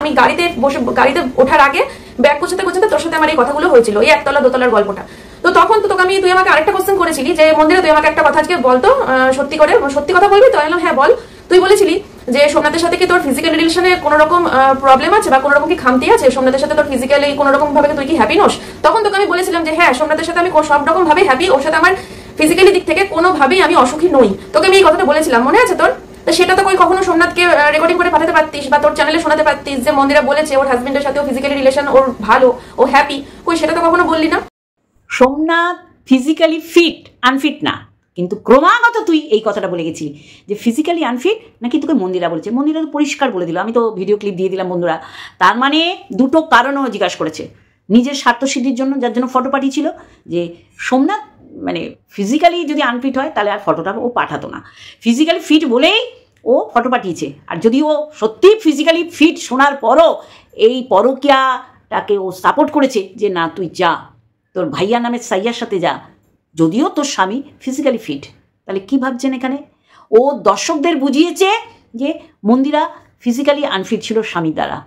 আমি গাড়িতে ওঠার আগে ব্যাগ গোছাতে গোছাতে তোর সাথে আমার এই কথাগুলো হয়েছিল, এই একতলা দোতলার গল্পটা। তো তখন তো তুই আমাকে আরেকটা কোশ্চেন করেছিলি যে মন্দিরা তুই আমাকে একটা কথা আজকে বলতো, সত্যি কথা বলবি তো? হ্যাঁ বল। তুই বলেছিলি যে সোমনাথের সাথে কি তোর ফিজিক্যাল রিলেশনে কোনো রকম প্রবলেম আছে বা কোনো রকম কি খামতি আছে, সোমনাথের সাথে তোর ফিজিক্যালি কোনো রকম ভাবে তুই কি হ্যাপি নোস? তখন তোকে আমি বলেছিলাম যে হ্যাঁ সোমনাথের সাথে আমি সব রকম ভাবে হ্যাপি, ওর সাথে আমার ফিজিক্যালি দিক থেকে কোনোভাবেই আমি অসুখী নই। তোকে আমি এই কথাটা বলেছিলাম, মনে আছে তোর? তো সেটা তো কখনো সোমনাথকে রেকর্ডিং করে পাঠাতে পারতিস বা তোর চ্যানেলে শোনাতে পারতিস যে মন্দিরা বলেছে ওর হাজবেন্ডের সাথে ফিজিক্যালি রিলেশন ওর ভালো, ও হ্যাপি। সেটা তো কখনো বললি না। সোমনাথ ফিজিক্যালি ফিট, আনফিট না, কিন্তু ক্রমাগত তুই এই কথাটা বলে গেছিলি যে ফিজিক্যালি আনফিট নাকি তোকে মন্দিরা বলেছে। মন্দিরা তো পরিষ্কার বলে দিল, আমি তো ভিডিও ক্লিপ দিয়ে দিলাম বন্ধুরা। তার মানে দুটো কারণও জিজ্ঞাসা করেছে, নিজের স্বার্থসিদ্ধির জন্য, যার জন্য ফটো পাঠিয়েছিল যে সোমনাথ মানে ফিজিক্যালি যদি আনফিট হয় তাহলে আর ফটোটা ও পাঠাতো না, ফিজিক্যালি ফিট বলেই ও ফটো পাঠিয়েছে। আর যদি ও সত্যি ফিজিক্যালি ফিট শোনার পরও এই পরকীয়াটাকে ও সাপোর্ট করেছে যে না তুই যা, তোর ভাইয়া নামের সাইয়ার সাথে যা, যদিও তোর স্বামী ফিজিক্যালি ফিট, তাহলে কি ভাবছেন এখানে? ও দর্শকদের বুঝিয়েছে যে মন্দিরা ফিজিক্যালি আনফিট ছিল স্বামীর দ্বারা,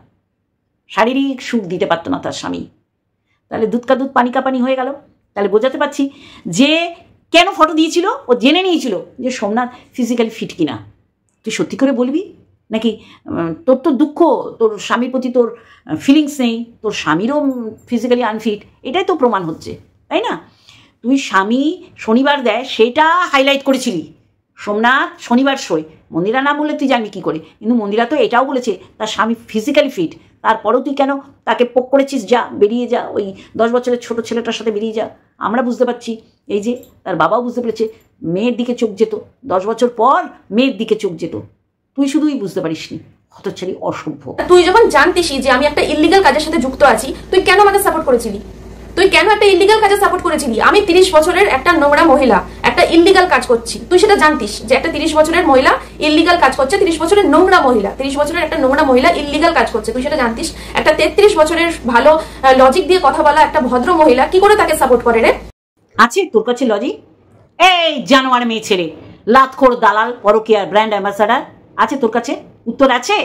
শারীরিক সুখ দিতে পারতো না তার স্বামী। তাহলে দুধ কা দুধ পানি কা পানি হয়ে গেল। তাহলে বোঝাতে পারছি যে কেন ফটো দিয়েছিল, ও জেনে নিয়েছিল যে সোমনাথ ফিজিক্যালি ফিট কিনা। তুই সত্যি করে বলবি নাকি তোর তো দুঃখ, তোর স্বামীর প্রতি তোর ফিলিংস নেই, তোর স্বামীরও ফিজিক্যালি আনফিট, এটাই তো প্রমাণ হচ্ছে, তাই না? তুই স্বামী শনিবার দেয় সেটা হাইলাইট করেছিলি, সোমনাথ শনিবার শোয়, মন্দিরা না বললে তুই জানবি কী করে? কিন্তু মন্দিরা তো এটাও বলেছে তার স্বামী ফিজিক্যালি ফিট, তারপরেও তুই কেন তাকে পোক করেছিস? যা, বেরিয়ে যা, ওই 10 বছরের ছোট ছেলেটার সাথে বেরিয়ে যা। আমরা বুঝতে পারছি, এই যে তার বাবাও বুঝতে পেরেছে, মেয়ের দিকে চোখ যেত, 10 বছর পর মেয়ের দিকে চোখ যেত, তুই শুধুই বুঝতে পারিসনি। হতচ্ছাড়ি, অসভ্য। তুই যখন জানতিসই যে আমি একটা ইল্লিগাল কাজের সাথে যুক্ত আছি, তুই কেন আমাকে সাপোর্ট করেছিলি? তুই কেন একটা ইল্লিগাল কাজে সাপোর্ট করেছিলি? আমি 30 বছরের একটা নোংরা মহিলা একটা ইল্লিগাল কাজ করছি, তুই সেটা জানতিস যে একটা 30 বছরের মহিলা ইল্লিগাল কাজ করছে, 30 বছরের নোংরা মহিলা, 30 বছরের একটা নোংরা মহিলা ইল্লিগাল কাজ করছে, তুই সেটা জানতিস? একটা 33 বছরের ভালো লজিক দিয়ে কথা বলা একটা ভদ্র মহিলা কি করে তাকে সাপোর্ট করে রে? আছে তোর কাছে লজিক? এই জানোয়ার মেয়ে ছেলে, লাতখোর দালাল, পরকীয়ার ব্র্যান্ড অ্যাম্বাসাডার, আছে তোর কাছে? উত্তর আছে?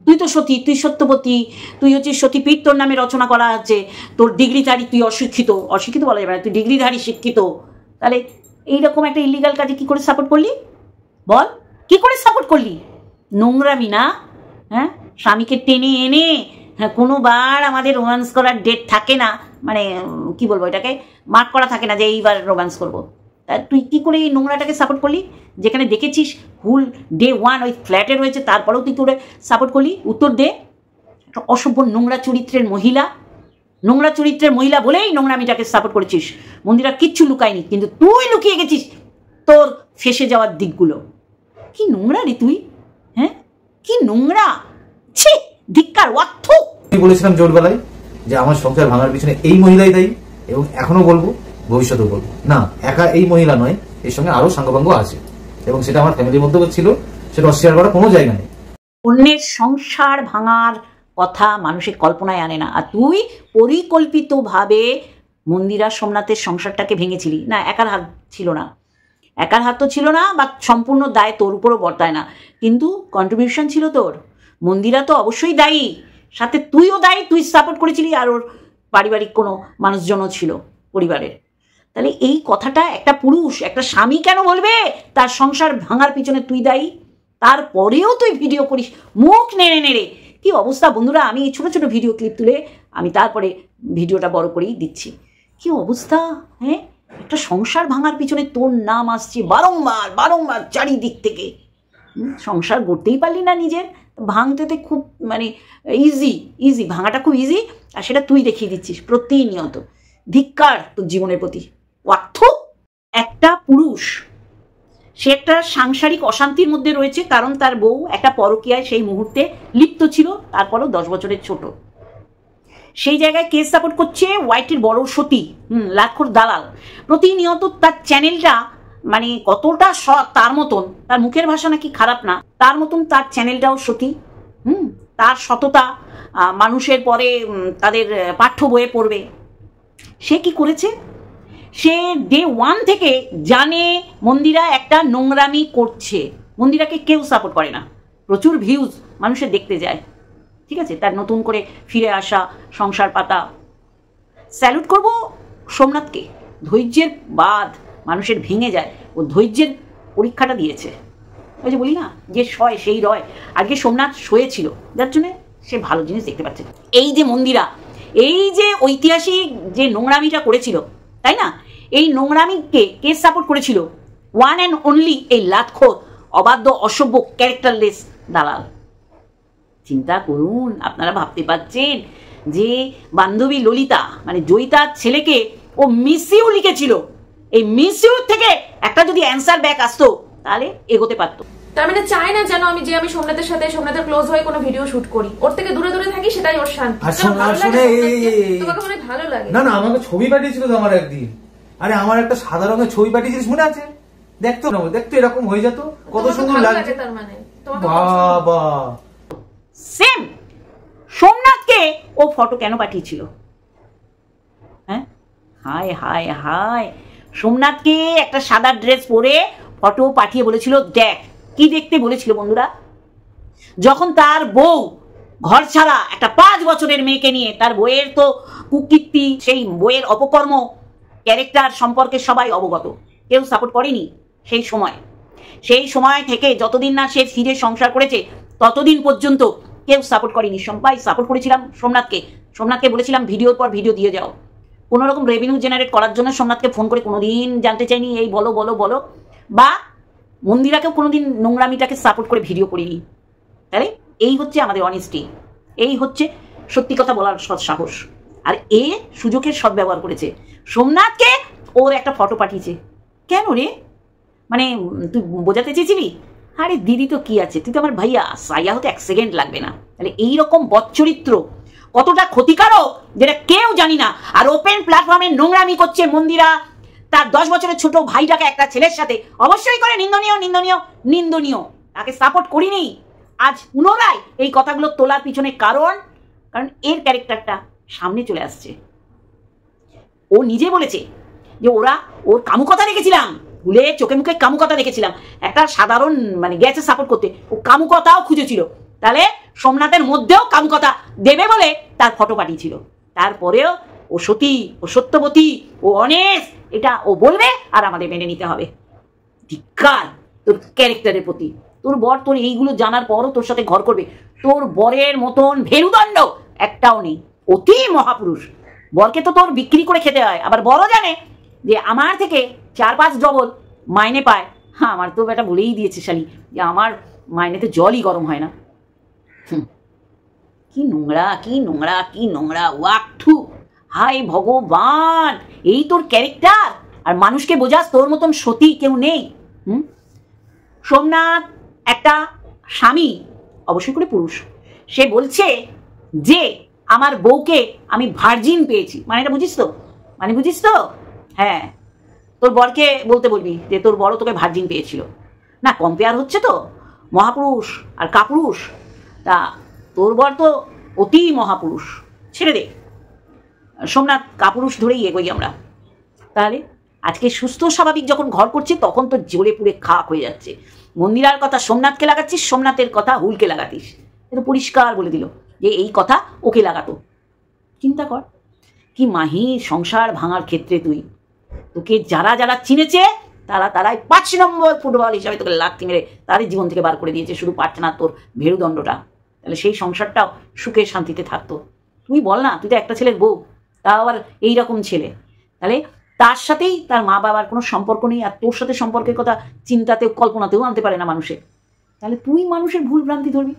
তুই তো সতী, তুই সত্যবতী, তুই হচ্ছিস সতীপীঠ, তোর নামে রচনা করা আছে, তোর ডিগ্রিধারী, তুই অশিক্ষিত, অশিক্ষিত বলা যাবে না, তুই ডিগ্রিধারী শিক্ষিত। তাহলে এইরকম একটা ইলিগাল কাজে কি করে সাপোর্ট করলি বল? কি করে সাপোর্ট করলি? নোংরামি না? হ্যাঁ, স্বামীকে টেনে এনে, হ্যাঁ, কোনোবার আমাদের রোম্যান্স করার ডেট থাকে না, মানে কি বলবো এটাকে, মার্ক করা থাকে না যে এইবার রোম্যান্স করবো, তা তুই কী করে এই নোংরাটাকে সাপোর্ট করলি? যেখানে দেখেছিস হুল ডে 1 ওই ফ্ল্যাটে রয়েছে, তারপরেও তুই তোরে সাপোর্ট করলি? উত্তর দে। একটা অসভ্য নোংরা চরিত্রের মহিলা, নোংরা চরিত্রের মহিলা বলেই নোংরামিটাকে সাপোর্ট করেছিস। মন্দিরা কিচ্ছু লুকায়নি, কিন্তু তুই লুকিয়ে গেছিস তোর ফেসে যাওয়ার দিকগুলো। কি নোংরা রে তুই, হ্যাঁ, কি নোংরা, ছি, ধিক্কার, অর্থ। আমি বলেছিলাম জোরবেলায় যে আমার সংসার ভাঙার পিছনে এই মহিলাই দায়ী, এবং এখনো বলবো, ভবিষ্যতেও বলবো, না একা এই মহিলা নয়, এর সঙ্গে আরো সাঙ্গপাঙ্গ আছে, এবং সেটা আমার ফ্যামিলির মধ্যে ছিল, সেটা অস্বীকার করার কোনো জায়গা নেই। অন্যের সংসার ভাঙার কথা মানুষের কল্পনায় আনে না, আর তুই পরিকল্পিতভাবে মন্দিরা সোমনাথের সংসারটাকে ভেঙেছিলি। না, একার হাত ছিল না, একার হাত তো ছিল না, বা সম্পূর্ণ দায় তোর উপরও বর্তায় না, কিন্তু কন্ট্রিবিউশন ছিল তোর। মন্দিরা তো অবশ্যই দায়ী, সাথে তুইও দায়ী, তুই সাপোর্ট করেছিলি, আর ওর পারিবারিক কোনো মানুষজনও ছিল পরিবারের। তাহলে এই কথাটা একটা পুরুষ, একটা স্বামী কেন বলবে তার সংসার ভাঙার পিছনে তুই দায়ী? তারপরেও তুই ভিডিও করিস মুখ নেড়ে নেড়ে। কি অবস্থা বন্ধুরা, আমি ছোট ছোট ভিডিও ক্লিপ তুলে আমি তারপরে ভিডিওটা বড় করেই দিচ্ছি। কি অবস্থা, হ্যাঁ, একটা সংসার ভাঙার পিছনে তোর নাম আসছে বারংবার বারংবার চারিদিক থেকে। সংসার গড়তেই পারলি না নিজের, ভাঙতে খুব মানে ইজি, ভাঙাটা খুব ইজি, আর সেটা তুই দেখিয়ে দিচ্ছিস প্রতিনিয়ত। ধিক্কার তোর জীবনের প্রতি, অর্থ। একটা পুরুষ, সে একটা সাংসারিক অশান্তির মধ্যে রয়েছে, কারণ তার বউ একটা পরকীয়ায় সেই মুহূর্তে লিপ্ত ছিল, তারপরও 10 বছরের ছোট। সেই জায়গায় কে সাপোর্ট করছে? ওয়াইটির বড় সতী, লাখোর দালাল। প্রতিনিয়ত তার চ্যানেলটা মানে কতটা সৎ, তার মতন, তার মুখের ভাষা নাকি খারাপ না, তার মতন তার চ্যানেলটাও সতী। তার সততা মানুষের পরে তাদের পাঠ্য বইয়ে পড়বে। সে কি করেছে? সে ডে 1 থেকে জানে মন্দিরা একটা নোংরামি করছে। মন্দিরাকে কেউ সাপোর্ট করে না, প্রচুর ভিউজ মানুষের দেখতে যায়, ঠিক আছে, তার নতুন করে ফিরে আসা, সংসার পাতা। স্যালুট করব সোমনাথকে, ধৈর্যের বাঁধ মানুষের ভেঙে যায়, ও ধৈর্যের পরীক্ষাটা দিয়েছে। ওই যে বলি না, যে শয় সেই রয়। আজকে সোমনাথ শোয়েছিল, যার জন্যে সে ভালো জিনিস দেখতে পাচ্ছে। এই যে মন্দিরা, এই যে ঐতিহাসিক যে নোংরামিটা করেছিল, তাই না, এই নোংরামিকে কে সাপোর্ট করেছিল? ওয়ান অ্যান্ড অনলি এই লাতখোর, অবাধ্য, অসভ্য, ক্যারেক্টারলেস দালাল। চিন্তা করুন, আপনারা ভাবতে পারছেন যে বান্ধবী ললিতা মানে জয়িতার ছেলেকে ও মিস ইউ লিখেছিল, এই মিস ইউ থেকে একটা যদি অ্যান্সার ব্যাক আসতো তাহলে এগোতে পারতো। তার মানে চাই না যেন আমি সোমনাথের সাথে, সোমনাথের ক্লোজ হয়ে কোনো ভিডিও শুট করি, ওর থেকে দূরে দূরে থাকি, সেটাই ওর শান্তি। তোমাকে মনে ভালো লাগে না? না, আমাকে ছবি পাঠিয়েছিল তো আমার একদিন। আরে আমার একটা সাদা রঙের ছবি পাঠিয়েছিস, মনে আছে? দেখতো এরকম হয়ে যেত, কত সুন্দর লাগছে। তার মানে বাবা সেম সোমনাথকে ও ফটো কেন পাঠিয়েছিল? হ্যাঁ, হায় হায় হায়, সোমনাথকে একটা সাদা ড্রেস পরে ফটো পাঠিয়ে বলেছিল দেখ। কি দেখতে বলেছিল বন্ধুরা? যখন তার বউ ঘর ছাড়া একটা 5 বছরের মেয়েকে নিয়ে, তার বইয়ের তো কুকীর্তি, সেই বইয়ের অপকর্ম, ক্যারেক্টার সম্পর্কে সবাই অবগত, কেউ সাপোর্ট করেনি সেই সময় থেকে যতদিন না সে ফিরে সংসার করেছে ততদিন পর্যন্ত কেউ সাপোর্ট করেনি। সবাই সাপোর্ট করেছিলাম সোমনাথকে বলেছিলাম ভিডিওর পর ভিডিও দিয়ে যাও। কোনো রকম রেভিনিউ জেনারেট করার জন্য সোমনাথকে ফোন করে কোনোদিন জানতে চাইনি এই বলো বলো বলো, বা মন্দিরাকেও কোনোদিন নোংরামিটাকে সাপোর্ট করে ভিডিও করিনি। তাহলে এই হচ্ছে আমাদের অনেস্টি, এই হচ্ছে সত্যি কথা বলার সৎ সাহস। আর এ সুযোগের সদ্ব্যবহার করেছে, সোমনাথকে ওর একটা ফটো পাঠিয়েছে। কেন রে? মানে তুই বোঝাতে চেয়েছিলি আরে দিদি তো কি আছে, তুই তো আমার ভাইয়া, সাইয়া হতে 1 সেকেন্ড লাগবে না। তাহলে এইরকম বদচরিত্র কতটা ক্ষতিকারক যেটা কেউ জানি না। আর ওপেন প্ল্যাটফর্মে নোংরামি করছে মন্দিরা, তার 10 বছরের ছোট ভাইটাকে একটা ছেলের সাথে, অবশ্যই করে নিন্দনীয় নিন্দনীয় নিন্দনীয়। তাকে সাপোর্ট করিনি। আজ পুনরায় এই কথাগুলো তোলার পিছনে কারণ এর ক্যারেক্টারটা সামনে চলে আসছে। ও নিজে বলেছে যে ওর কামুকতা রেখেছিলাম, ভুলে চোখে মুখে কামুকতা রেখেছিলাম। একটা সাধারণ মানে গেছে সাপোর্ট করতে, ও কামুকতাও খুঁজেছিল। তাহলে সোমনাথের মধ্যেও কামুকতা দেবে বলে তার ফটো পাঠিয়েছিল। তারপরেও ও সতী, ও সত্যবতী, ও অনেস্ট, এটা ও বলবে আর আমাদের মেনে নিতে হবে। ধিক্কার তোর ক্যারেক্টারের প্রতি। তোর বর তোর এইগুলো জানার পরও তোর সাথে ঘর করবে? তোর বরের মতন ভেরুদণ্ড একটাও নেই, অতি মহাপুরুষ। বরকে তো তোর বিক্রি করে খেতে হয়। আবার বড় জানে যে আমার থেকে 4-5 ডবল মাইনে পায়। হ্যাঁ, আমার তো এটা বলেই দিয়েছে শালি যে আমার মাইনেতে জলই গরম হয় না। কি নোংরা, কি নোংরা, কি নোংরা ওয়াক্থু। হায় ভগবান, এই তোর ক্যারেক্টার। আর মানুষকে বোঝাস তোর মতন সতী কেউ নেই। সোমনাথ একটা স্বামী, অবশ্যই করে পুরুষ। সে বলছে যে আমার বউকে আমি ভার্জিন পেয়েছি। মানেটা বুঝিস তো? বুঝিস তো? হ্যাঁ, তোর বরকে বলতে বলবি যে তোর বড় তোকে ভার্জিন পেয়েছিল না। কম্পেয়ার হচ্ছে তো মহাপুরুষ আর কাপুরুষ। তা তোর বর তো অতি মহাপুরুষ। ছেড়ে দে, সোমনাথ কাপুরুষ ধরেই এগোই আমরা। তাহলে আজকে সুস্থ স্বাভাবিক যখন ঘর করছে তখন তো জ্বলে পুড়ে খাক হয়ে যাচ্ছে। মন্দিরার কথা সোমনাথকে লাগাচ্ছিস, সোমনাথের কথা হুলকে লাগাতিস। এটা পরিষ্কার বলে দিল যে এই কথা ওকে লাগাতো। চিন্তা কর কি মাহির সংসার ভাঙার ক্ষেত্রে তুই। তোকে যারা যারা চিনেছে তারাই 5 নম্বর ফুটবল হিসাবে তোকে লাথি মেরে তাদের জীবন থেকে বার করে দিয়েছে। শুধু পারছে না তোর ভেরুদণ্ডটা। তাহলে সেই সংসারটাও সুখে শান্তিতে থাকতো। তুই বল না, তুই তো একটা ছেলের বউ, তাও আবার এইরকম ছেলে। তাহলে তার সাথেই তার মা বাবার কোনো সম্পর্ক নেই, আর তোর সাথে সম্পর্কের কথা চিন্তাতেও কল্পনাতেও আনতে পারে না মানুষে। তাহলে তুই মানুষের ভুল ভ্রান্তি ধরবি।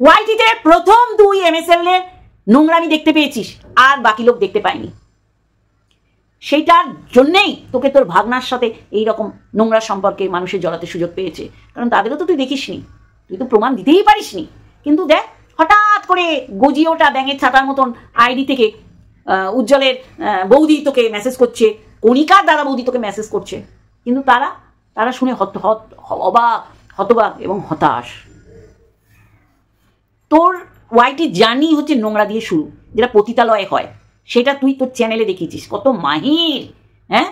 ওয়াইটিতে প্রথম তুই MSL এর নোংরামি দেখতে পেয়েছিস, আর বাকি লোক দেখতে পায়নি। সেইটার জন্যেই তোকে তোর ভাগনার সাথে এইরকম নোংরা সম্পর্কে মানুষের জড়াতে সুযোগ পেয়েছে। কারণ তাদেরও তো তুই দেখিসনি, তুই তো প্রমাণ দিতেই পারিসনি। কিন্তু দেখ, হঠাৎ করে গজিয়ে ওঠা ব্যাঙের ছাতার মতন আইডি থেকে উজ্জ্বলের বৌদি তোকে মেসেজ করছে, কণিকার দাদা বৌদি তোকে মেসেজ করছে। কিন্তু তারা শুনে অবাক, হতবাক এবং হতাশ। তোর ওয়াইটি জার্নি হচ্ছে নোংরা দিয়ে শুরু, যেটা পতিতালয়ে হয়। সেটা তুই তোর চ্যানেলে দেখিয়েছিস। কত মাহির! হ্যাঁ,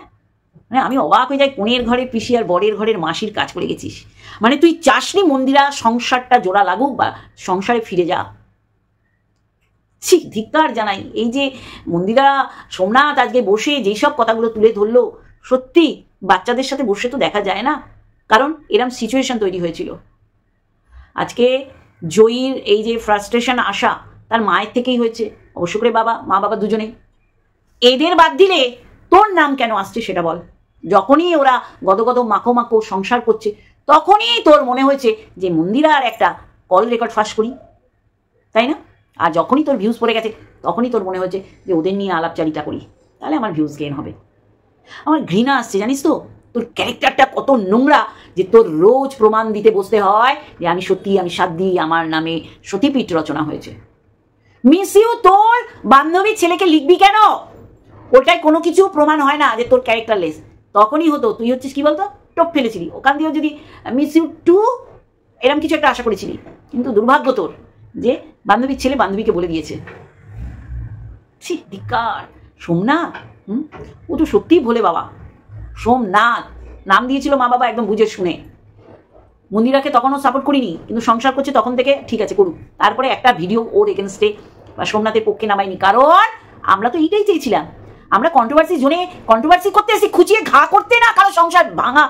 মানে আমি অবাক হয়ে যাই। কোণের ঘরে পিসি আর বরের ঘরের মাসির কাজ করে গেছিস। মানে তুই চাসনি মন্দিরা সংসারটা জোড়া লাগুক বা সংসারে ফিরে যা। ধিক্কার জানাই। এই যে মন্দিরা সোমনাথ আজকে বসে যেসব কথাগুলো তুলে ধরলো, সত্যি বাচ্চাদের সাথে বসে তো দেখা যায় না, কারণ এরম সিচুয়েশন তৈরি হয়েছিল। আজকে জয়ীর এই যে ফ্রাস্ট্রেশন আসা তার মায়ের থেকেই হয়েছে, অবশ্য করে মা বাবা দুজনেই। এদের বাদ দিলে তোর নাম কেন আসছে সেটা বল। যখনই ওরা গদগদ মাখো সংসার করছে, তখনই তোর মনে হয়েছে যে মন্দিরার একটা কল রেকর্ড ফাঁস করি, তাই না? আর যখনই তোর ভিউজ পড়ে গেছে, তখনই তোর মনে হয়েছে যে ওদের নিয়ে আলাপচারিতা করি, তাহলে আমার ভিউজ গেইন হবে। আমার ঘৃণা আসছে, জানিস তো তোর ক্যারেক্টারটা কত নোংরা যে তোর রোজ প্রমাণ দিতে বসতে হয় যে আমি সাধ্বী, আমার নামে সতীপীঠ রচনা হয়েছে। মিস ইউ তোর বান্ধবীর ছেলেকে লিখবি কেন? ওটাই কোনো কিছু প্রমাণ হয় না যে তোর ক্যারেক্টারলেস। তখনই হতো তুই হচ্ছিস কি বলতো, টপ ফেলেছিলি, ওখান দিয়েও যদি মিস ইউ টু এরম কিছু একটা আশা করেছিলি, কিন্তু দুর্ভাগ্য তোর যে বান্ধবীর ছেলে বান্ধবীকে বলে দিয়েছে। ধিক্কার। সোমনাথ, ও তো সত্যিই ভোলে বাবা। সোমনাথ নাম দিয়েছিল মা বাবা একদম বুঝে শুনে। মন্দিরাকে তখনও সাপোর্ট করিনি, কিন্তু সংসার করছে তখন থেকে ঠিক আছে করুক। তারপরে একটা ভিডিও ওর এগেনস্টে বা সোমনাথের পক্ষে নামাইনি, কারণ আমরা তো এইটাই চেয়েছিলাম। আমরা কন্ট্রোভার্সি জোনে কন্ট্রোভার্সি করতে এসে খুঁচিয়ে ঘা করতে না, কারো সংসার ভাঙা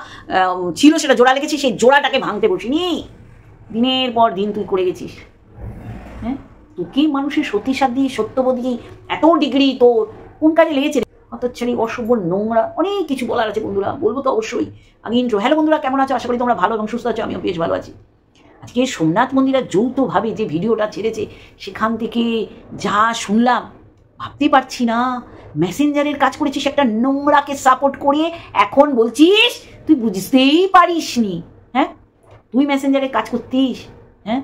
ছিল সেটা জোড়া লেগেছে, সেই জোড়াটাকে ভাঙতে বসিনি। দিনের পর দিন তুই করে গেছিস। হ্যাঁ, তোকে মানুষের সত্যি সত্যবতী এত ডিগ্রি তোর কোন কাজে লেগেছে? হতচ্ছাড়ি, অশুভ, নোংরা, অনেক কিছু বলার আছে বন্ধুরা, বলবো তো অবশ্যই। আগে ইন্ট্রো। হ্যালো বন্ধুরা, কেমন আছো? আশা করি তোমরা ভালো এবং সুস্থ আছো, আমিও বেশ ভালো আছি। আজকে সোমনাথ মন্দিরা যৌথভাবে যে ভিডিওটা ছেড়েছে, সেখান থেকে যা শুনলাম ভাবতে পারছি না। মেসেঞ্জারের কাজ করেছিস একটা নোংরাকে সাপোর্ট করে, এখন বলছিস তুই বুঝতেই পারিসনি। হ্যাঁ, তুই মেসেঞ্জারের কাজ করতিস? হ্যাঁ,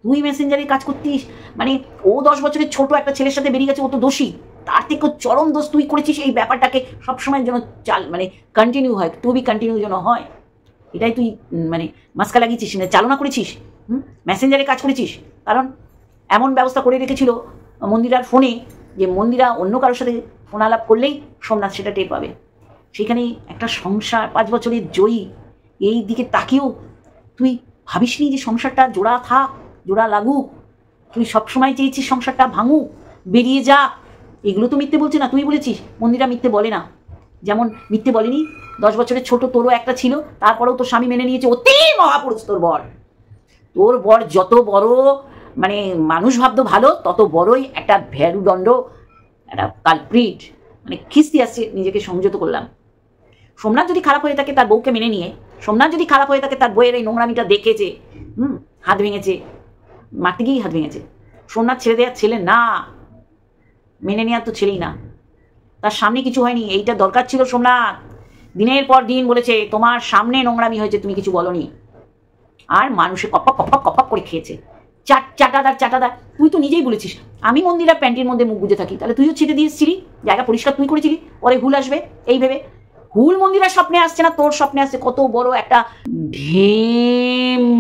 তুই মেসেঞ্জারের কাজ করতিস মানে ও 10 বছরের ছোট একটা ছেলের সাথে বেরিয়ে গেছে, ও তো দোষী। তার থেকে চরম দোষ তুই করেছিস। এই ব্যাপারটাকে সবসময় যেন কন্টিনিউ হয়, টু বি কন্টিনিউ যেন হয়, এটাই তুই মাস্কা লাগিয়েছিস, চালনা করেছিস। মেসেঞ্জারে কাজ করেছিস, কারণ এমন ব্যবস্থা করে রেখেছিল মন্দিরার ফোনে যে মন্দিরা অন্য কারোর সাথে ফোন আলাপ করলেই সোমনাথ সেটা টের পাবে। সেখানে একটা সংসার 5 বছরের জয়ী, এই দিকে তাকিয়েও তুই ভাবিসনি যে সংসারটা জোড়া থাক, জোড়া লাগুক। তুই সবসময় চেয়েছিস সংসারটা ভাঙুক, বেরিয়ে যা। এগুলো তো মিথ্যে বলছে না, তুই বলেছিস। মন্দিরা মিথ্যে বলে না, যেমন মিথ্যে বলেনি 10 বছরের ছোট তোরও একটা ছিল, তারপরেও তোর স্বামী মেনে নিয়েছে। অতি মহাপুরুষ তোর বর। তোর বর যত বড় মানুষ ভাবতো ভালো, তত বড়ই একটা ভেরুদণ্ড, একটা কালপ্রিট। খিস্তি আসছে, নিজেকে সংযত করলাম। সোমনাথ যদি খারাপ হয়ে থাকে তার বউকে মেনে নিয়ে, সোমনাথ যদি খারাপ হয়ে থাকে তার বউয়ের এই নোংরামিটা দেখেছে, হাত ভেঙেছে, মারতে গিয়েই হাত ভেঙেছে। সোমনাথ ছেড়ে দেওয়ার ছেলে না, মেনে নেওয়ার তো ছেলেই না। তার সামনে কিছু হয়নি, এইটা দরকার ছিল সোমনাথ। দিনের পর দিন বলেছে তোমার সামনে নোংরামি হয়েছে, তুমি কিছু বলনি। আর মানুষে কপাক করে খেয়েছে। চাটাদার। তুই তো নিজেই বলেছিস আমি মন্দিরার প্যান্টির মধ্যে মুখ বুঝে থাকি, তাহলে তুইও ছেড়ে দিয়েছিলি, জায়গা পরিষ্কার তুই করেছিলি। পরে হুল আসবে এই ভেবে। হুল মন্দিরার স্বপ্নে আসছে না, তোর স্বপ্নে আসছে। কত বড় একটা ঢেমনি।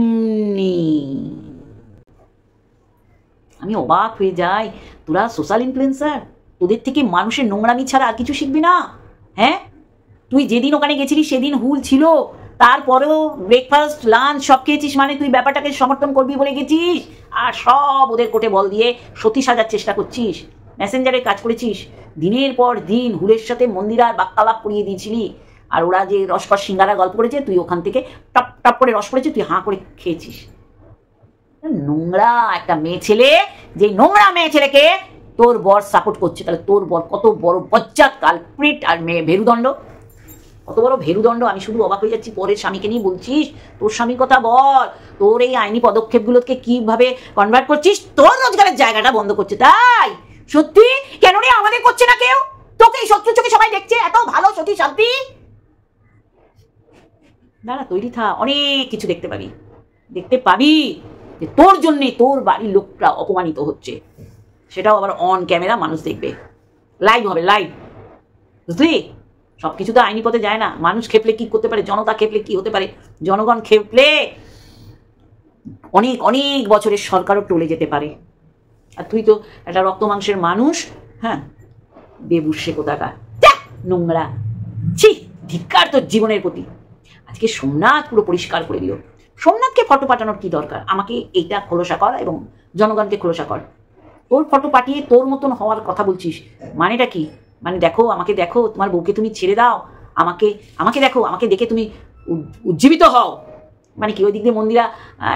আমি অবাক হয়ে যাই, তোরা সোশ্যাল ইনফ্লুয়েন্সার, তোদের থেকে মানুষের নোংরামি ছাড়া আর কিছু শিখবি না? হ্যাঁ, তুই যেদিন ওখানে গেছিলি সেদিন হুল ছিল, তারপরেও ব্রেকফাস্ট লাঞ্চ সব খেয়েছিস, তুই ব্যাপারটাকে সমর্থন করবি বলে গেছিস, আর সব ওদের কোটে বল দিয়ে সতী সাজার চেষ্টা করছিস। মেসেঞ্জারে কাজ করেছিস, দিনের পর দিন হুলের সাথে মন্দিরার বাক্যালাপ করিয়ে দিয়েছিলি। আর ওরা যে রসকস সিঙ্গারা গল্প করেছে, তুই ওখান থেকে টপ টপ করে রস পড়েছে, তুই হাঁ করে খেয়েছিস। নোংরা একটা মেয়ে ছেলে, যে নোংরা মেয়ে ছেলেকে তোর বর সাপোর্ট করছে, তাহলে তোর বর কত বড় বজ্জাত কালপ্রিট আর মেয়ে ভেরুদণ্ড, কত বড় ভেরুদণ্ড। আমি শুধু অবাক হয়ে যাচ্ছি। পরের স্বামীকে নিয়ে বলছিস, তোর স্বামীর কথা বল। তোর এই আইনি পদক্ষেপগুলোকে কিভাবে কনভার্ট করছিস? তোর রোজগারের জায়গাটা বন্ধ করছে, তাই? সত্যি কেন রে? আমাদের করছে না কেউ? তোকে শত্রু চোখে সবাই দেখছে, এত ভালো সতী শান্তি। দাঁড়া, তৈরি থা, অনেক কিছু দেখতে পাবি যে তোর জন্যে তোর বাড়ির লোকরা অপমানিত হচ্ছে। সেটাও আবার অন ক্যামেরা মানুষ দেখবে, লাইভ হবে, লাইভ। বুঝলি? সবকিছু তো আইনি পথে যায় না। মানুষ খেপলে কি করতে পারে, জনতা খেপলে কি হতে পারে, জনগণ খেপলে অনেক অনেক বছরের সরকারও টলে যেতে পারে। আর তুই তো একটা রক্ত মাংসের মানুষ। হ্যাঁ, বেবুসে কোথাকার, নোংরা। ছি, ধিক্কার তোর জীবনের প্রতি। আজকে সোমনাথ পুরো পরিষ্কার করে দিল। সোমনাথকে ফটো পাঠানোর কি দরকার? আমাকে এইটা খোলসা কর এবং জনগণকে খোলসা কর। তোর ফটো পাঠিয়ে তোর মতন হওয়ার কথা বলছিস, মানেটা কি? মানে দেখো, আমাকে দেখো, তোমার বউকে তুমি ছেড়ে দাও, আমাকে দেখো, আমাকে দেখে তুমি উজ্জীবিত হও। মানে কি? ওই দিক দিয়ে মন্দিরা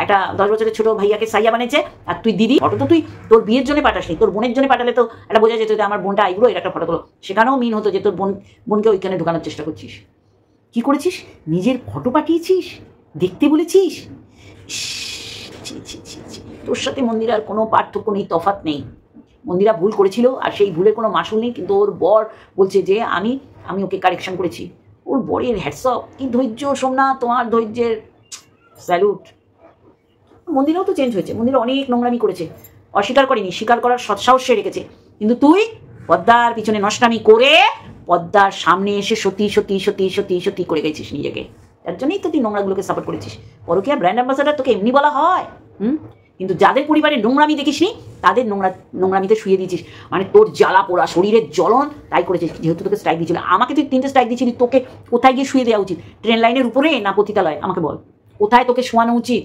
একটা 10 বছরের ছোট ভাইয়াকে সাইয়া বানিয়েছে, আর তুই দিদি ফটো তো তুই তোর বিয়ের জন্য পাঠাসনি, তোর বোনের জন্য পাঠালে তো এটা বোঝা যেত যে আমার বোনটা আইগুলো এর একটা ফটো তোলো। সেখানেও মিন হতো যে তোর বোনকে ওইখানে ঢোকানোর চেষ্টা করছিস। কি করেছিস? নিজের ফটো পাঠিয়েছিস, দেখতে বলেছিস। তোর সাথে মন্দিরার কোনো পার্থক্য নেই, তফাৎ নেই। মন্দিরা ভুল করেছিল, আর সেই ভুলের কোনো মাসুল নেই, কিন্তু ওর বর বলছে যে আমি ওকে কারেকশন করেছি। ওর বরের হ্যাটসঅপ, কি ধৈর্য সোমনাথ, তোমার ধৈর্যের স্যালুট। মন্দিরাও তো চেঞ্জ হয়েছে, মন্দিরা অনেক নোংরামি করেছে, অস্বীকার করেনি, স্বীকার করার সৎসাহস সে রেখেছে। কিন্তু তুই পদ্মার পিছনে নষ্টামি করে পদ্মার সামনে এসে সত্যি করে গেছিস নিজেকে। তার জন্যই তো তুই নোংরাগুলোকে সাপোর্ট করেছিস। পরকীয়া ব্র্যান্ড অ্যাম্বাসাডার তোকে এমনি বলা হয়। কিন্তু যাদের পরিবারে নোংরামি দেখিসনি তাদের নোংরামিতে শুয়ে দিয়েছিস। মানে তোর জ্বালা পোড়া শরীরের জ্বলন তাই করেছিস। যেহেতু তোকে স্ট্রাইক দিয়েছিল, আমাকে তুই 3টে স্ট্রাইক দিয়েছিলি, তোকে কোথায় গিয়ে শুয়ে দেওয়া উচিত? ট্রেন লাইনের উপরে না পতিতালয়? আমাকে বল, কোথায় তোকে শোয়ানো উচিত?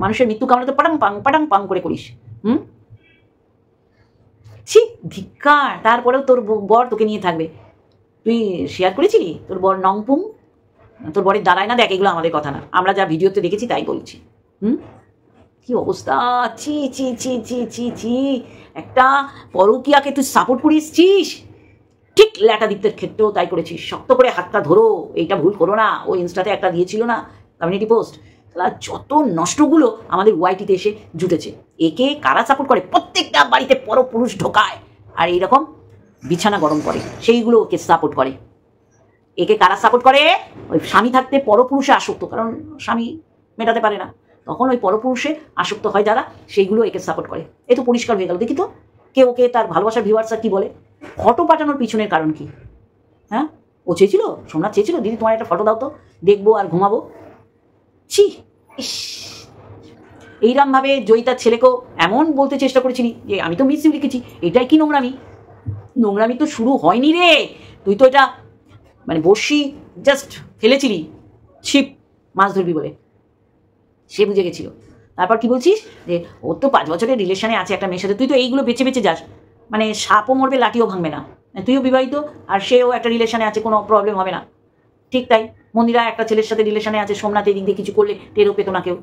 মানুষের মৃত্যু কামনা তো পাটাং পাং করে করিস। ছি, ধিক্কার। তারপরেও তোর বর তোকে নিয়ে থাকবে। তুই শেয়ার করেছিলি তোর বর নংপুং, তোর বরের দাঁড়ায় না। দেখ, এগুলো আমাদের কথা না, আমরা যা ভিডিওতে দেখেছি তাই বলছি। কি অবস্থা! ছি ছি ছি ছি ছি ছি। একটা পরকীয়াকে তুই সাপোর্ট করে এসছিস, ঠিক ল্যাটাদীপ্তের ক্ষেত্রেও তাই করেছিস। শক্ত করে হাতটা ধরো, এইটা ভুল করো না। ও ইনস্টাতে একটা দিয়েছিল না কমিউনিটি পোস্ট, যত নষ্টগুলো আমাদের ওয়াইটিতে এসে জুটেছে। একে কারা সাপোর্ট করে? প্রত্যেকটা বাড়িতে পরপুরুষ ঢোকায় আর এইরকম বিছানা গরম করে, সেইগুলো ওকে সাপোর্ট করে। একে কারা সাপোর্ট করে? ওই স্বামী থাকতে পরপুরুষে আসক্ত, কারণ স্বামী মেটাতে পারে না, তখন ওই পরপুরুষে আসক্ত হয় যারা, সেইগুলো একে সাপোর্ট করে। এ তো পরিষ্কার হয়ে গেল। দেখি তো কে ওকে তার ভালোবাসার ভিউয়ার্সরা কি বলে। ফটো পাঠানোর পিছনের কারণ কি? হ্যাঁ, ও চেয়েছিল, সোমনাথ চেয়েছিল, দিদি তোমার একটা ফটো দাও তো, দেখবো আর ঘুমাবো। ছি, ইস, এইরমভাবে জয়িতার ছেলেকেও এমন বলতে চেষ্টা করেছিলি যে আমি তো মিস ইউ লিখেছি। এটাই কি নোংরামি? নোংরামি তো শুরু হয়নি রে, তুই তো এটা মানে বর্ষি জাস্ট ফেলেছিলি, ছিপ মাছ ধরবি বলে, সে বুঝে গেছিল। তারপর কি বলছিস যে ওর তো 5 বছরের রিলেশনে আছে একটা মেয়ের সাথে, তুই তো এইগুলো বেছে বেছে যাস। মানে সাপও মরবে লাঠিও ভাঙবে না, তুইও বিবাহিত আর সেও একটা রিলেশনে আছে, কোনো প্রবলেম হবে না। ঠিক তাই, মন্দিরা একটা ছেলের সাথে রিলেশনে আছে, সোমনাথ এদিক দিয়ে কিছু করলে টেরও পেতো না কেউ।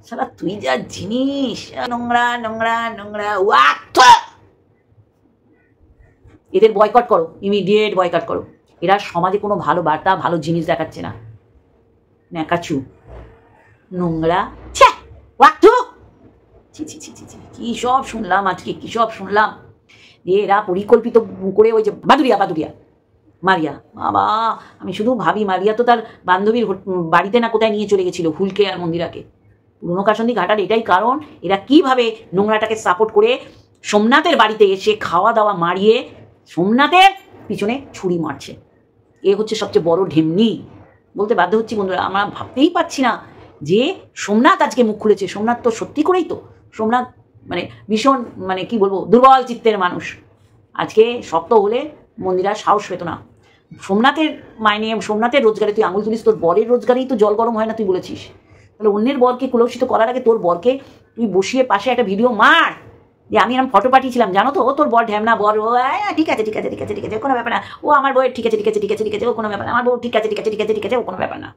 শালা তুই যা জিনিস, নোংরা নোংরা নোংরা। এদের বয়কট করো, ইমিডিয়েট বয়কট করো। এরা সমাজে কোনো ভালো বার্তা, ভালো জিনিস দেখাচ্ছে না। ন্যাকাচু, নোংরা, কি সব শুনলাম আজকে, কি সব শুনলাম। এরা পরিকল্পিত করে ওই যে বাদুরিয়া মারিয়া, বাবা আমি শুধু ভাবি, মারিয়া তো তার বান্ধবীর বাড়িতে না কোথায় নিয়ে চলে গেছিল হুলকে আর মন্দিরাকে। পুরনো কাসন্দি ঘাটার এটাই কারণ, এরা কিভাবে নোংরাটাকে সাপোর্ট করে সোমনাথের বাড়িতে এসে খাওয়া দাওয়া মারিয়ে সোমনাথের পিছনে ছুরি মারছে। এ হচ্ছে সবচেয়ে বড় ঢেমনি। বলতে বাধ্য হচ্ছি বন্ধুরা, আমরা ভাবতেই পারছি না যে সোমনাথ আজকে মুখ খুলেছে। সোমনাথ তো সত্যি করেই তো, সোমনাথ মানে ভীষণ মানে কি বলবো, দুর্বল চিত্তের মানুষ। আজকে শক্ত হলে মন্দিরা সাহস পেত না। সোমনাথের মাইনে, সোমনাথের রোজগারে তুই আঙুল তুলিস, তোর বরের রোজগারেই তো জল গরম হয় না তুই বলেছিস। তাহলে অন্যের বরকে কুলসিত করার আগে তোর বরকে তুই বসিয়ে পাশে একটা ভিডিও মার যে আমি এরকম ফটো পাঠিয়েছিলাম, জানো তো, ও তোর বর ঢ্যামনা বর, ও ঠিক আছে কোনো ব্যাপার না, ও আমার বউয়ের ঠিক আছে ও কোনো ব্যাপার না, আমার বউ ঠিক আছে ও কোনো ব্যাপার না।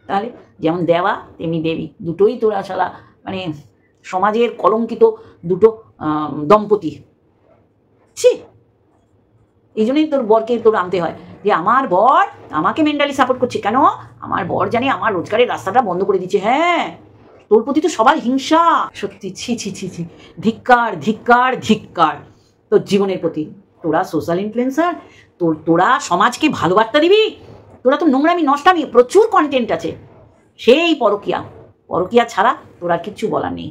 তাহলে যেমন দেওয়া তেমনি দেবী, দুটোই তোরা শালা মানে সমাজের কলঙ্কিত দুটো দম্পতি। ছি, এই জন্যই তোর বরকে তোর আনতে হয় যে আমার বর আমাকে মেন্টালি সাপোর্ট করছে। কেন? আমার বর জানে আমার রোজগারের রাস্তাটা বন্ধ করে দিচ্ছে। হ্যাঁ, তোর প্রতি তো সবার হিংসা। সত্যি ছি ছি ছি ছি, ধিক্কার ধিক্কার ধিক্কার তোর জীবনের প্রতি। তোরা সোশ্যাল ইনফ্লুয়েন্সার, তোরা সমাজকে ভালো বার্তা দিবি? তোরা তো নোংরামি নষ্টামি, প্রচুর কন্টেন্ট আছে। সেই পরকীয়া ছাড়া তোর আর কিচ্ছু বলার নেই।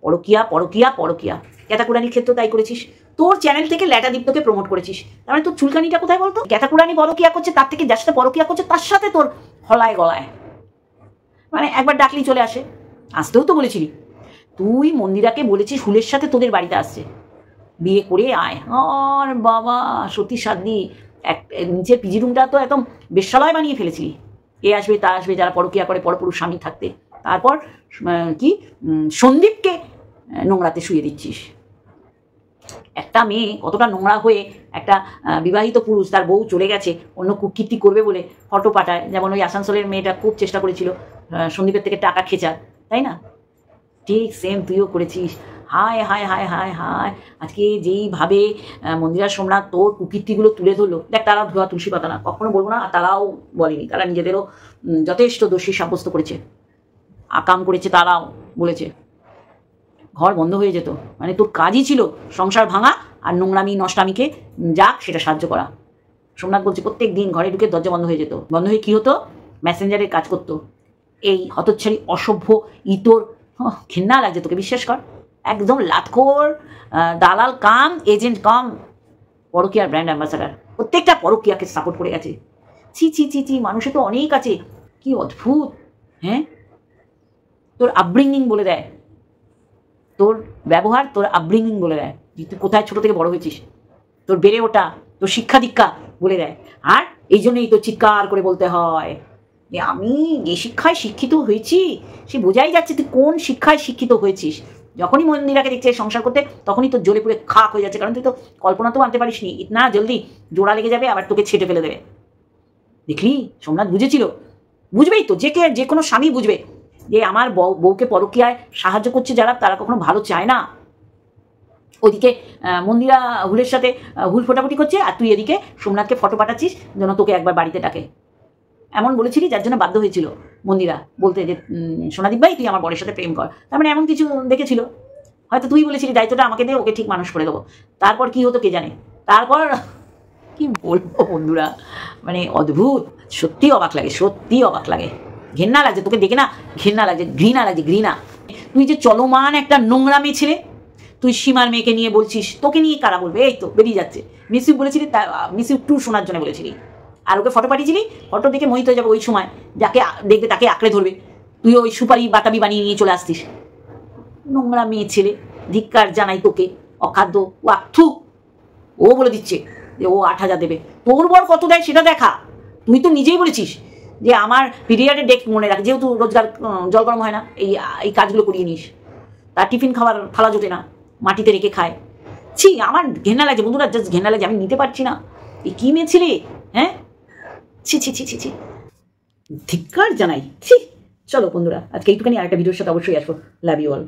পরকীয়া ক্যাতাকুরানির ক্ষেত্রে তাই করেছিস। তোর চ্যানেল থেকে ল্যাটাদীপ্তকে প্রমোট করেছিস, তার মানে তোর চুলকানিটা কোথায় বলতো? ক্যাতাকুরানি পরকীয়া করছে, তার থেকে যার সাথে পরকীয়া করছে তার সাথে তোর হলায় গলায়, মানে একবার ডাকলি চলে আসে। আসতেও তো বলেছিলি, তুই মন্দিরাকে বলেছিস হুলের সাথে তোদের বাড়িতে আসছে, বিয়ে করে আয়। আর বাবা সত্যি সাধ্বি, নিচের পিজি রুমটা তো একদম বেশ্যালয় বানিয়ে ফেলেছিলি। এ আসবে তা আসবে, যারা পরকীয়া করে পরপুরুষ স্বামী থাকতে। তারপর কি সন্দীপকে নোংরাতে শুয়ে দিচ্ছিস। একটা মেয়ে কতটা নোংরা হয়ে একটা বিবাহিত পুরুষ তার বউ চলে গেছে অন্য কুকীর্তি করবে বলে ফটো পাঠায়, যেমন ওই আসানসোলের মেয়েটা খুব চেষ্টা করেছিল সন্দীপের থেকে টাকা খেচার, তাই না? ঠিক সেম তুইও করেছিস। হায় হায় হায় হায় হায়, আজকে যেইভাবে মন্দিরা সোমনাথ তোর কুকীর্তিগুলো তুলে ধরলো, দেখ তারা ধোয়া তুলসী পাতা না, কখনো বলবো না, আর তারাও বলেনি, তারা নিজেদেরও যথেষ্ট দোষী সাব্যস্ত করেছে, আকাম করেছে, তারাও বলেছে ঘর বন্ধ হয়ে যেত। মানে তোর কাজই ছিল সংসার ভাঙা আর নোংরামি নষ্টামিকে যাক সেটা সাহায্য করা। সোমনাথ বলছে প্রত্যেক দিন ঘরে ঢুকে দরজা বন্ধ হয়ে যেত, বন্ধ হয়ে কী হতো, মেসেঞ্জারের কাজ করতো। এই হতচ্ছাড়ি অসভ্য ইতর, ঘৃণা লাগছে তোকে, বিশ্বাস কর, একদম লাতখোর দালাল কাম এজেন্ট কাম পরকীয়ার ব্র্যান্ড অ্যাম্বাসাডার, প্রত্যেকটা পরকীয়াকে সাপোর্ট করে গেছে। ছি ছি ছি ছি, মানুষের তো অনেক আছে, কি অদ্ভুত। হ্যাঁ, তোর আপব্রিঙ্গিং বলে দেয়, তোর ব্যবহার তোর আপব্রিঙ্গিং বলে দেয়, তুই কোথায় ছোট থেকে বড় হয়েছিস, তোর বেড়ে ওঠা, তোর শিক্ষা দীক্ষা বলে দেয়। আর এই জন্যই তো চিৎকার করে বলতে হয় যে আমি যে শিক্ষায় শিক্ষিত হয়েছি, সে বোঝাই যাচ্ছে তুই কোন শিক্ষায় শিক্ষিত হয়েছিস। যখনই মন্দিরাকে দেখছে সংসার করতে, তখনই তোর জ্বলে পুড়ে খাক হয়ে যাচ্ছে, কারণ তুই তো কল্পনা তো আনতে পারিস নি ইতনা জলদি জোড়া লেগে যাবে, আবার তোকে ছেটে ফেলে দেবে। দেখলি সোমনাথ বুঝেছিল, বুঝবেই তো, যে কোনো স্বামী বুঝবে যে আমার বউকে পরকীয়ায় সাহায্য করছে যারা, তারা কখনো ভালো চায় না। ওদিকে মন্দিরা হুলের সাথে হুল ফোটাফুটি করছে, আর তুই এদিকে সোমনাথকে ফটো পাঠাচ্ছিস যেন তোকে একবার বাড়িতে ডাকে। এমন বলেছিলি যার জন্য বাধ্য হয়েছিল মন্দিরা বলতে যে সোনাদীপ ভাই তুই আমার বরের সাথে প্রেম কর, তার মানে এমন কিছু দেখেছিল। হয়তো তুই বলেছিলি দায়িত্বটা আমাকে দে, ওকে ঠিক মানুষ করে দেবো। তারপর কি হতো কে জানে, তারপর কি বলবো বন্ধুরা, মানে অদ্ভুত, সত্যি অবাক লাগে, সত্যি অবাক লাগে, ঘৃণা লাগছে তোকে দেখে না, ঘৃণা লাগছে, ঘৃণা লাগছে, ঘৃণা। তুই যে চলমান একটা নোংরা মেয়ে ছেলে, তুই সীমার মেয়েকে নিয়ে বলছিস, তোকে নিয়ে কারা বলবে, এই তো বেরিয়ে যাচ্ছে। মিস ইউ বলেছিলি, মিস ইউ 2 শোনার জন্য বলেছিলি, আর ওকে ফটো পাঠিয়েছিলি, ফটো দেখে মোহিত হয়ে যাবে, ওই সময় যাকে দেখবে তাকে আঁকড়ে ধরবে, তুই ওই সুপারি বাতাবি বানিয়ে নিয়ে চলে আসতিস। নোংরা মেয়ে ছেলে, ধিক্কার জানাই তোকে, অখাদ্য ও আথু। ও বলে দিচ্ছে যে ও 8,000 দেবে, তোর বর কত দেয় সেটা দেখা। তুই তো নিজেই বলেছিস যে আমার পিরিয়ডের ডেট মনে রাখ, যেহেতু রোজগার জল গরম হয় না, এই কাজগুলো করিয়ে নিস। তার টিফিন খাবার থালা জোটে না, মাটিতে রেখে খায়। ছি, আমার ঘেন্না লাগছে বন্ধুরা, জাস্ট ঘেন্না লাগছে, আমি নিতে পারছি না। এই কি মেয়ে ছেলে, হ্যাঁ, ছি ছি ছি ছি ছি, ধিক্কার জানাই, ছি। চলো বন্ধুরা, আজকে এইটুখানি, আরেকটা ভিডিওর সাথে অবশ্যই আসবো। Love you all.